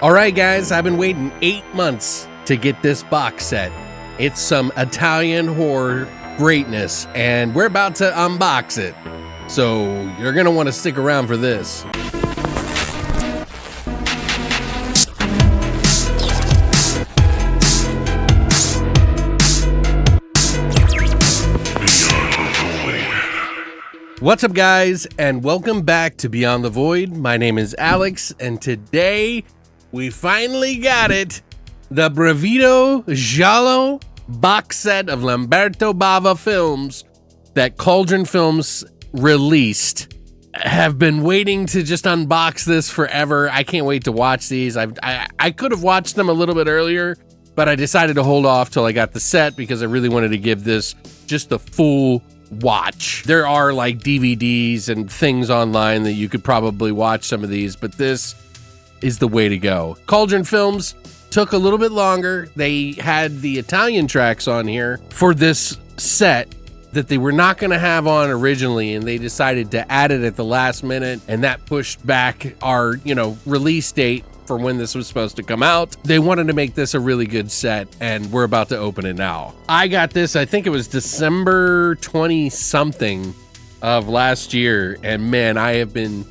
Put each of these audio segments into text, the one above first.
All right, guys, I've been waiting 8 months to get this box set. It's some Italian horror greatness, and we're about to unbox it. So you're going to want to stick around for this. What's up, guys, and welcome back to Beyond the Void. My name is Alex, and today we finally got it. The Brivido Giallo box set of Lamberto Bava films that Cauldron Films released. Have been waiting to just unbox this forever. I can't wait to watch these. I could have watched them a little bit earlier, but I decided to hold off till I got the set because I really wanted to give this just the full watch. There are like DVDs and things online that you could probably watch some of these, but this is the way to go. Cauldron Films took a little bit longer. They had the Italian tracks on here for this set that they were not going to have on originally, and they decided to add it at the last minute, and that pushed back our, release date for when this was supposed to come out. They wanted to make this a really good set, and we're about to open it now. I got this, I think it was December 20-something of last year, and man, I have been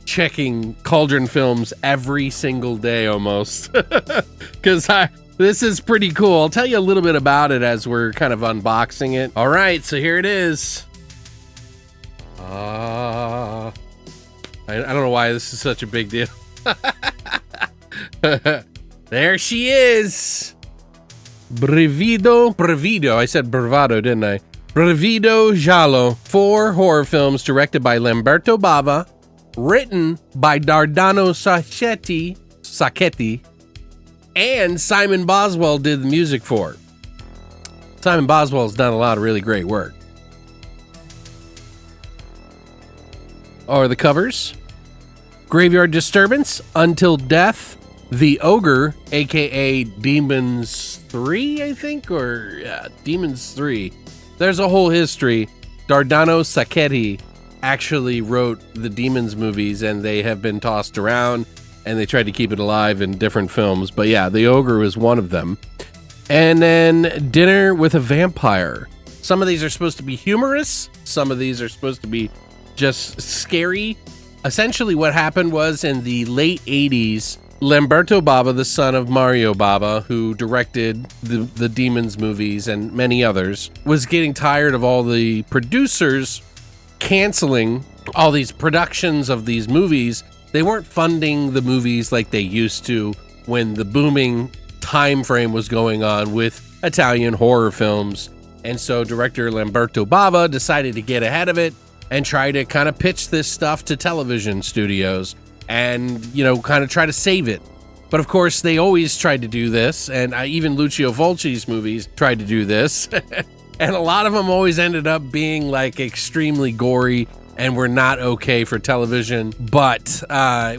checking Cauldron Films every single day almost, because this is pretty cool. I'll tell you a little bit about it as we're kind of unboxing it. All right, so here it is. I don't know why this is such a big deal. There she is. Brivido. I said bravado, didn't I? Brivido Giallo. 4 horror films directed by Lamberto Bava, written by Dardano Sacchetti, and Simon Boswell did the music for it. Simon Boswell's done a lot of really great work. Are the covers? Graveyard Disturbance, Until Death, The Ogre, aka Demons 3, I think, or yeah, Demons 3. There's a whole history. Dardano Sacchetti actually wrote the Demons movies, and they have been tossed around, and they tried to keep it alive in different films. But yeah, The Ogre was one of them. And then Dinner with a Vampire. Some of these are supposed to be humorous. Some of these are supposed to be just scary. Essentially what happened was in the late 80s, Lamberto Bava, the son of Mario Bava, who directed the Demons movies and many others, was getting tired of all the producers canceling all these productions of these movies. They weren't funding the movies like they used to when the booming time frame was going on with Italian horror films. And so director Lamberto Bava decided to get ahead of it and try to kind of pitch this stuff to television studios and, kind of try to save it. But of course, they always tried to do this, and even Lucio Fulci's movies tried to do this. And a lot of them always ended up being like extremely gory and were not okay for television. But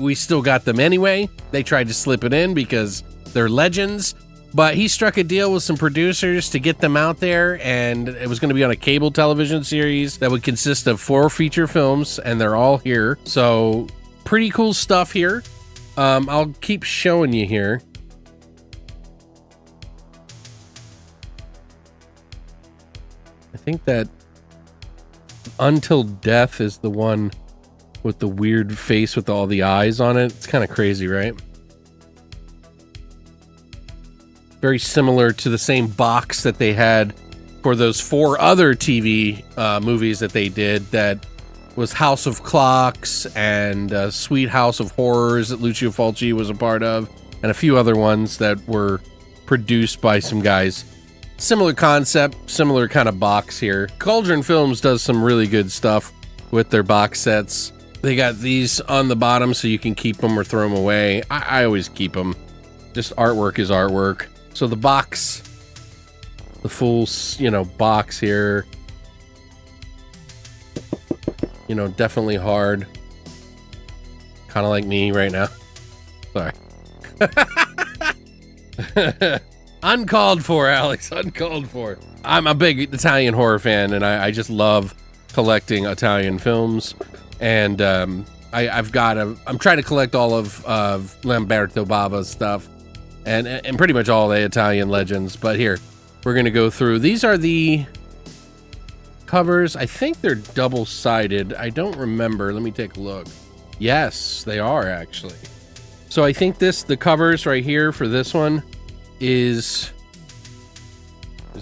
we still got them anyway. They tried to slip it in because they're legends. But he struck a deal with some producers to get them out there, and it was going to be on a cable television series that would consist of 4 feature films, and they're all here. So pretty cool stuff here. I'll keep showing you here. I think that Until Death is the one with the weird face with all the eyes on it. It's kind of crazy, right? Very similar to the same box that they had for those 4 other TV movies that they did. That was House of Clocks and Sweet House of Horrors that Lucio Fulci was a part of, and a few other ones that were produced by some guys. Similar concept, similar kind of box here. Cauldron Films does some really good stuff with their box sets. They got these on the bottom so you can keep them or throw them away. I always keep them. Just artwork is artwork. So the box, the full, box here, definitely hard. Kind of like me right now. Sorry. Uncalled for, Alex, uncalled for. I'm a big Italian horror fan, and I just love collecting Italian films. And I'm trying to collect all of Lamberto Bava's stuff and pretty much all the Italian legends. But here, we're going to go through. These are the covers. I think they're double-sided. I don't remember. Let me take a look. Yes, they are actually. So I think the covers right here for this one is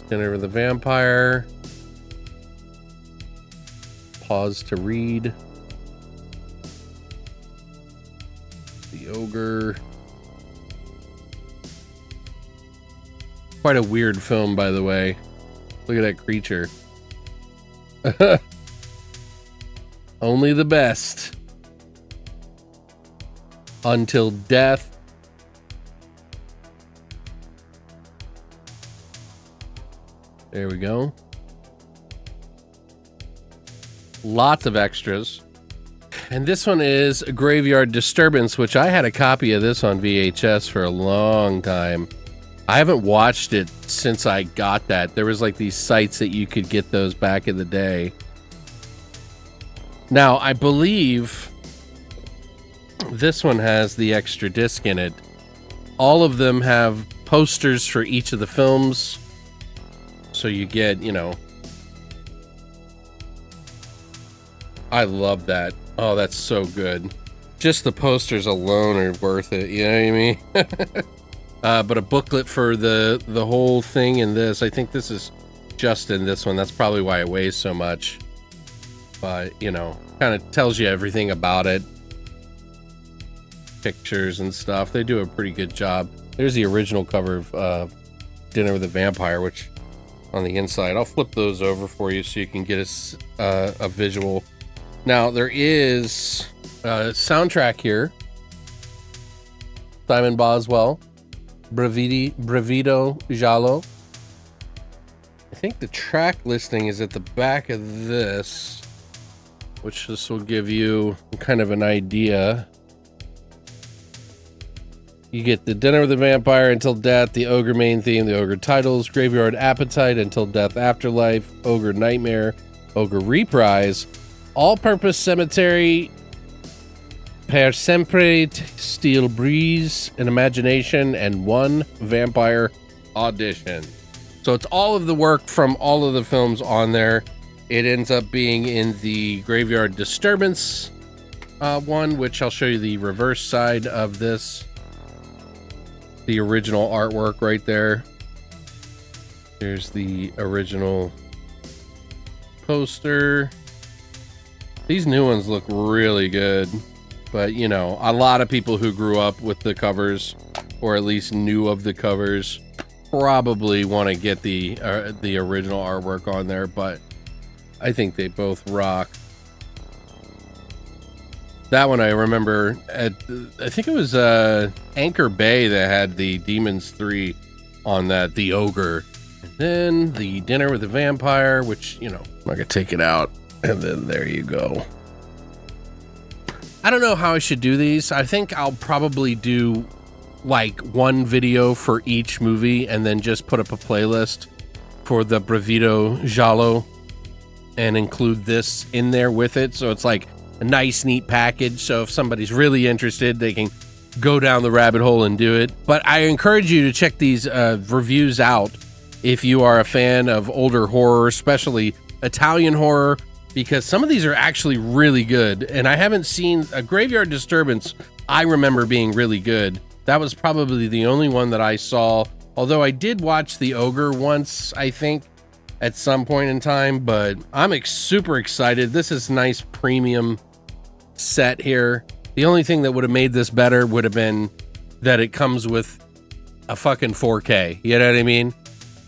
Dinner with the Vampire. Pause to read. The Ogre. Quite a weird film, by the way. Look at that creature. Only the best. Until Death. There we go. Lots of extras. And this one is a Graveyard Disturbance, which I had a copy of this on VHS for a long time. I haven't watched it since I got that. There was like these sites that you could get those back in the day. Now, I believe this one has the extra disc in it. All of them have posters for each of the films. So you get, you know. I love that. Oh, that's so good. Just the posters alone are worth it. You know what I mean? But a booklet for the whole thing in this. I think this is just in this one. That's probably why it weighs so much. But, you know, kind of tells you everything about it. Pictures and stuff. They do a pretty good job. There's the original cover of Dinner with a Vampire, which on the inside. I'll flip those over for you so you can get a visual. Now, there is a soundtrack here. Simon Boswell. Brivido Giallo. I think the track listing is at the back of this, which this will give you kind of an idea. You get the Dinner with the Vampire, Until Death, the Ogre main theme, the Ogre titles, Graveyard Appetite, Until Death Afterlife, Ogre Nightmare, Ogre Reprise, All-Purpose Cemetery, Per Sempre, Steel Breeze, An Imagination, and One Vampire Audition. So it's all of the work from all of the films on there. It ends up being in the Graveyard Disturbance one, which I'll show you the reverse side of this. The original artwork right there. Here's the original poster. These new ones look really good. But, you know, a lot of people who grew up with the covers, or at least knew of the covers, probably want to get the original artwork on there. But I think they both rock. That one I remember I think it was Anchor Bay that had the Demons 3 on that, the Ogre. And then the Dinner with the Vampire, which, you know, I'm not going to take it out. And then there you go. I don't know how I should do these. I think I'll probably do like one video for each movie and then just put up a playlist for the Brivido Giallo and include this in there with it. So it's like a nice, neat package. So if somebody's really interested, they can go down the rabbit hole and do it. But I encourage you to check these reviews out if you are a fan of older horror, especially Italian horror, because some of these are actually really good. And I haven't seen a Graveyard Disturbance. I remember being really good. That was probably the only one that I saw. Although I did watch The Ogre once, I think, at some point in time, but I'm super excited. This is nice premium set here. The only thing that would have made this better would have been that it comes with a fucking 4K. You know what I mean?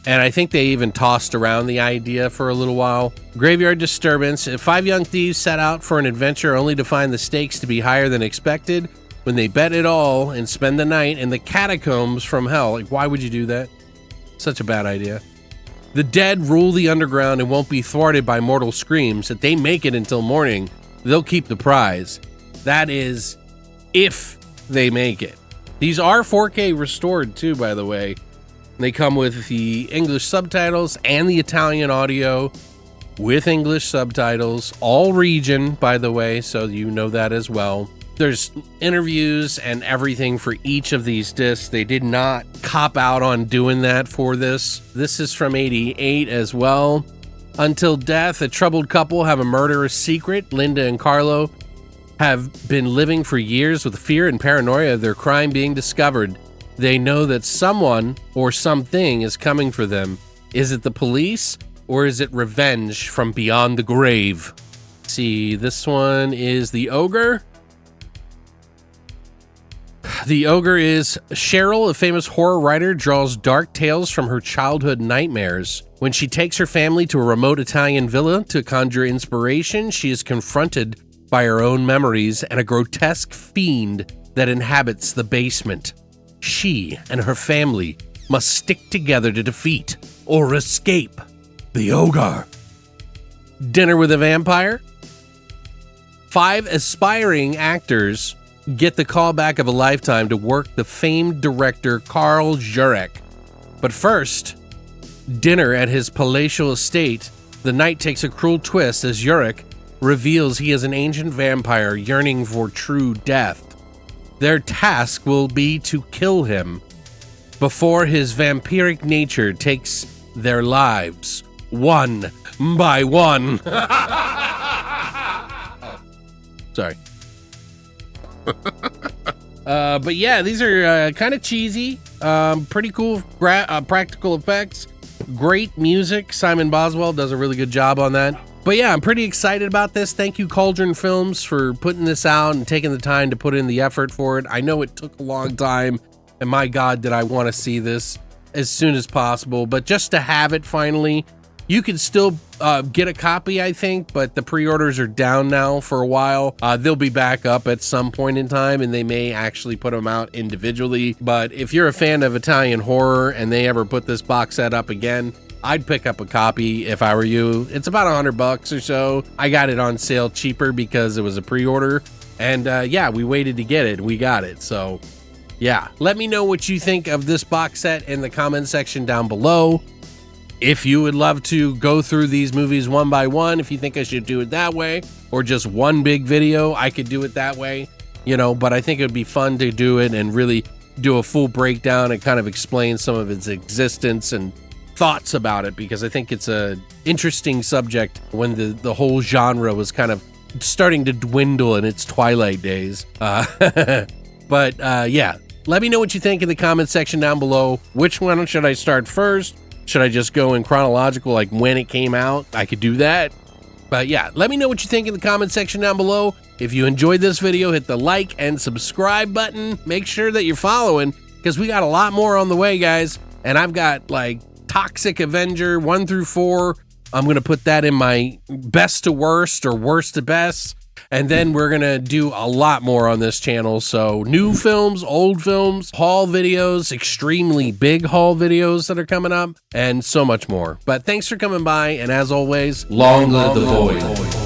And I think they even tossed around the idea for a little while. Graveyard Disturbance. 5 young thieves set out for an adventure only to find the stakes to be higher than expected when they bet it all and spend the night in the catacombs from hell. Like, why would you do that? Such a bad idea. The dead rule the underground and won't be thwarted by mortal screams. If they make it until morning, they'll keep the prize. That is, if they make it. These are 4K restored too, by the way. They come with the English subtitles and the Italian audio. with English subtitles, all region, by the way, so you know that as well. There's interviews and everything for each of these discs. They did not cop out on doing that for this. This is from 88 as well. Until Death, a troubled couple have a murderous secret. Linda and Carlo have been living for years with fear and paranoia of their crime being discovered. They know that someone or something is coming for them. Is it the police or is it revenge from beyond the grave? Let's see, this one is The Ogre. The Ogre is Cheryl, a famous horror writer, draws dark tales from her childhood nightmares. When she takes her family to a remote Italian villa to conjure inspiration, she is confronted by her own memories and a grotesque fiend that inhabits the basement. She and her family must stick together to defeat or escape the Ogre. Dinner with a Vampire. 5 aspiring actors get the callback of a lifetime to work the famed director Karl Jurek. But first, dinner at his palatial estate. The night takes a cruel twist as Jurek reveals he is an ancient vampire yearning for true death. Their task will be to kill him before his vampiric nature takes their lives, one by one. Sorry. But yeah, these are kind of cheesy, pretty cool practical effects, great music. Simon Boswell does a really good job on that. But yeah, I'm pretty excited about this. Thank you, Cauldron Films, for putting this out and taking the time to put in the effort for it. I know it took a long time, and my God, did I want to see this as soon as possible. But just to have it finally, you can still get a copy, I think, but the pre-orders are down now for a while. They'll be back up at some point in time, and they may actually put them out individually. But if you're a fan of Italian horror and they ever put this box set up again, I'd pick up a copy if I were you. It's about $100 or so. I got it on sale cheaper because it was a pre-order. And yeah, we waited to get it. We got it. So yeah, let me know what you think of this box set in the comment section down below. If you would love to go through these movies one by one, if you think I should do it that way, or just one big video, I could do it that way, you know, but I think it would be fun to do it and really do a full breakdown and kind of explain some of its existence and thoughts about it, because I think it's a interesting subject when the whole genre was kind of starting to dwindle in its twilight days. But yeah, let me know what you think in the comment section down below. Which one should I start first? Should I just go in chronological, like when it came out? I could do that. But yeah, let me know what you think in the comment section down below. If you enjoyed this video, hit the like and subscribe button. Make sure that you're following, because we got a lot more on the way, guys. And I've got like Toxic Avenger 1 through 4. I'm going to put that in my best to worst or worst to best. And then we're going to do a lot more on this channel. So new films, old films, haul videos, extremely big haul videos that are coming up, and so much more. But thanks for coming by. And as always, long live the void.